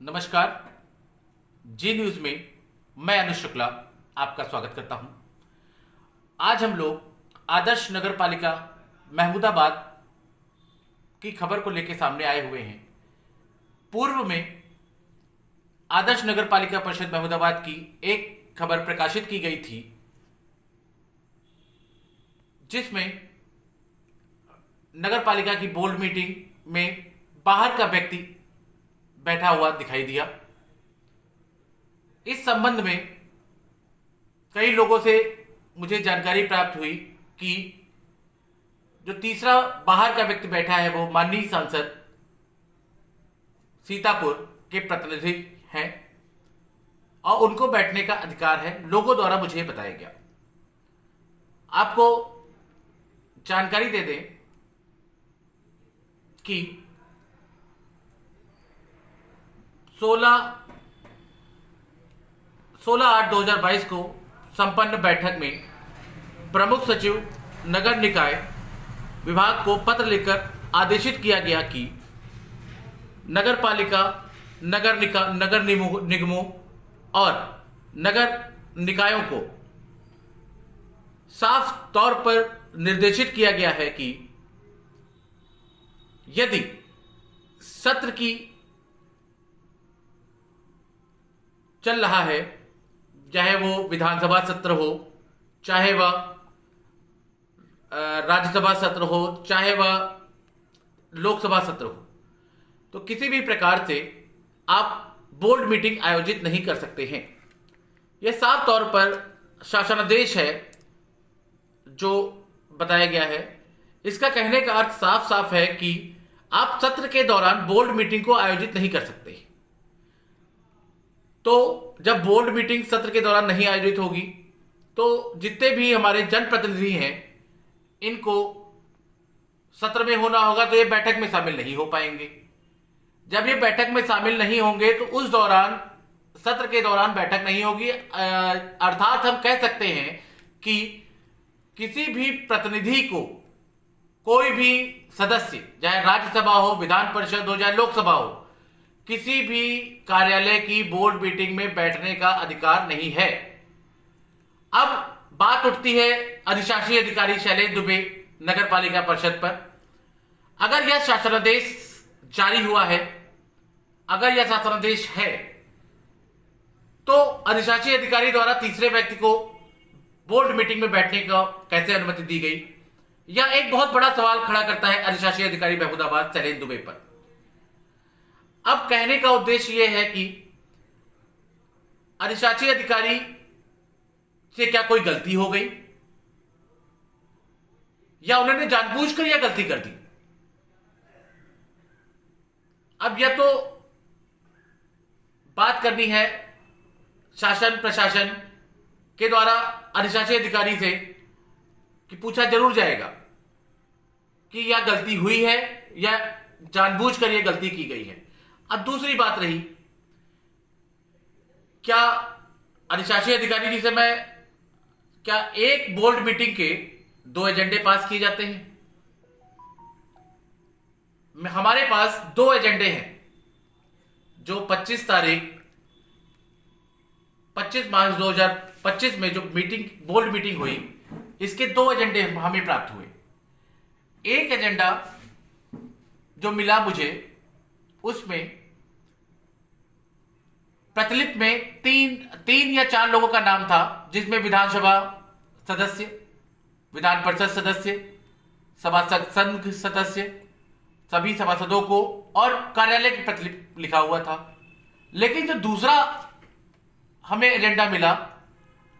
नमस्कार। जी न्यूज में मैं अनुज शुक्ला आपका स्वागत करता हूं। आज हम लोग आदर्श नगर पालिका महमूदाबाद की खबर को लेकर सामने आए हुए हैं। पूर्व में आदर्श नगर पालिका परिषद महमूदाबाद की एक खबर प्रकाशित की गई थी, जिसमें नगर पालिका की बोर्ड मीटिंग में बाहर का व्यक्ति बैठा हुआ दिखाई दिया। इस संबंध में कई लोगों से मुझे जानकारी प्राप्त हुई कि जो तीसरा बाहर का व्यक्ति बैठा है वो माननीय सांसद सीतापुर के प्रतिनिधि हैं और उनको बैठने का अधिकार है, लोगों द्वारा मुझे बताया गया। आपको जानकारी दे दें कि 16/8/2022 को संपन्न बैठक में प्रमुख सचिव नगर निकाय विभाग को पत्र लिखकर आदेशित किया गया कि नगर पालिका, नगर निगमों और नगर निकायों को साफ तौर पर निर्देशित किया गया है कि यदि सत्र की चल रहा है, चाहे वो विधानसभा सत्र हो, चाहे वह राज्यसभा सत्र हो, चाहे वह लोकसभा सत्र हो, तो किसी भी प्रकार से आप बोर्ड मीटिंग आयोजित नहीं कर सकते हैं। यह साफ तौर पर शासनादेश है जो बताया गया है। इसका कहने का अर्थ साफ साफ है कि आप सत्र के दौरान बोर्ड मीटिंग को आयोजित नहीं कर सकते। तो जब बोर्ड मीटिंग सत्र के दौरान नहीं आयोजित होगी तो जितने भी हमारे जनप्रतिनिधि हैं इनको सत्र में होना होगा, तो ये बैठक में शामिल नहीं हो पाएंगे। जब ये बैठक में शामिल नहीं होंगे तो उस दौरान, सत्र के दौरान बैठक नहीं होगी। अर्थात हम कह सकते हैं कि किसी भी प्रतिनिधि को, कोई भी सदस्य, चाहे राज्यसभा हो, विधान परिषद हो, चाहे लोकसभा हो, किसी भी कार्यालय की बोर्ड मीटिंग में बैठने का अधिकार नहीं है। अब बात उठती है अधिशासी अधिकारी शैलेश दुबे नगर पालिका परिषद पर। अगर यह शासनादेश जारी हुआ है, अगर यह शासनादेश है, तो अधिशासी अधिकारी द्वारा तीसरे व्यक्ति को बोर्ड मीटिंग में बैठने को कैसे अनुमति दी गई? यह एक बहुत बड़ा सवाल खड़ा करता है अधिशासी अधिकारी महमूदाबाद शैलेश दुबे पर। अब कहने का उद्देश्य यह है कि अधिशासी अधिकारी से क्या कोई गलती हो गई, या उन्होंने जानबूझकर यह गलती कर दी? अब यह तो बात करनी है शासन प्रशासन के द्वारा अधिशासी अधिकारी से, कि पूछा जरूर जाएगा कि यह गलती हुई है या जानबूझकर यह गलती की गई है। अब दूसरी बात रही, क्या अधिशासी अधिकारी जी से क्या एक बोर्ड मीटिंग के 2 एजेंडे पास किए जाते हैं? हमारे पास 2 एजेंडे हैं, जो 25 मार्च 2025 में जो बोर्ड मीटिंग हुई, इसके 2 एजेंडे हमें प्राप्त हुए। एक एजेंडा जो मिला मुझे, उसमें प्रतिलिपि में तीन या 4 लोगों का नाम था, जिसमें विधानसभा सदस्य, विधान परिषद सदस्य, सभासद संघ सदस्य, सभी सभासदों को और कार्यालय की प्रतिलिपि लिखा हुआ था। लेकिन जो दूसरा हमें एजेंडा मिला,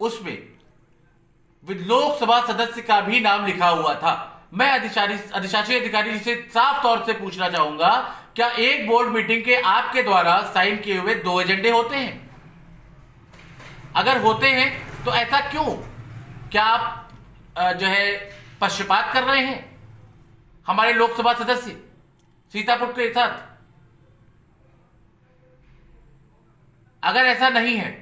उसमें लोकसभा सदस्य का भी नाम लिखा हुआ था। मैं अधिशासी अधिकारी से साफ तौर से पूछना चाहूंगा, क्या एक बोर्ड मीटिंग के आपके द्वारा साइन किए हुए 2 एजेंडे होते हैं? अगर होते हैं तो ऐसा क्यों? क्या आप जो है पक्षपात कर रहे हैं हमारे लोकसभा सदस्य सीतापुर के साथ? अगर ऐसा नहीं है